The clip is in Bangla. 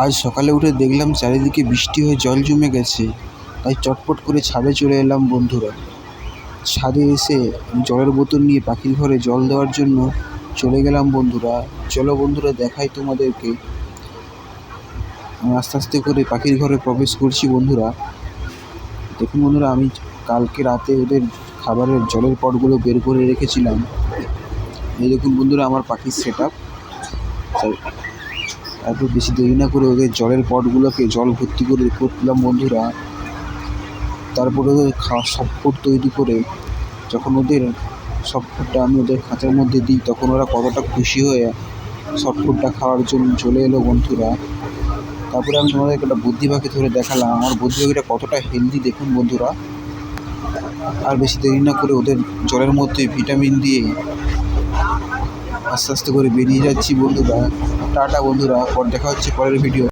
আজ সকালে উঠে দেখলাম চারিদিকে বৃষ্টি হয়ে জল জমে গেছে, তাই চটপট করে ছাদে চলে এলাম বন্ধুরা। ছাদে এসে জলের বোতল নিয়ে পাখির ঘরে জল দেওয়ার জন্য চলে গেলাম বন্ধুরা। চলো বন্ধুরা দেখাই তোমাদেরকে। আমি আস্তে আস্তে করে পাখির ঘরে প্রবেশ করছি বন্ধুরা। দেখুন বন্ধুরা, আমি কালকে রাতে ওদের খাবারের জলের পটগুলো বের করে রেখেছিলাম। এই দেখুন বন্ধুরা আমার পাখির সেট আপ। তারপর বেশি দেরি না করে ওদের জলের পটগুলোকে জল ভর্তি করে করলাম বন্ধুরা। তারপরে ওদের সবকট তৈরি করে যখন ওদের সবকটটা আমি ওদের খাঁচার মধ্যে দিই, তখন ওরা কতটা খুশি হয়ে সবকটটা খাওয়ার জন্য চলে এলো বন্ধুরা। তারপরে আমি তোমাদেরকে একটা বুদ্ধি পাখি ধরে দেখালাম আমার বুদ্ধি পাখিটা কতটা হেলদি দেখুন বন্ধুরা। আর বেশি দেরি না করে ওদের জলের মধ্যে ভিটামিন দিয়ে আস্তে আস্তে করে বেরিয়ে যাচ্ছি বন্ধুরা। টাটা বন্ধুরা, পর দেখা হচ্ছে পরের ভিডিও।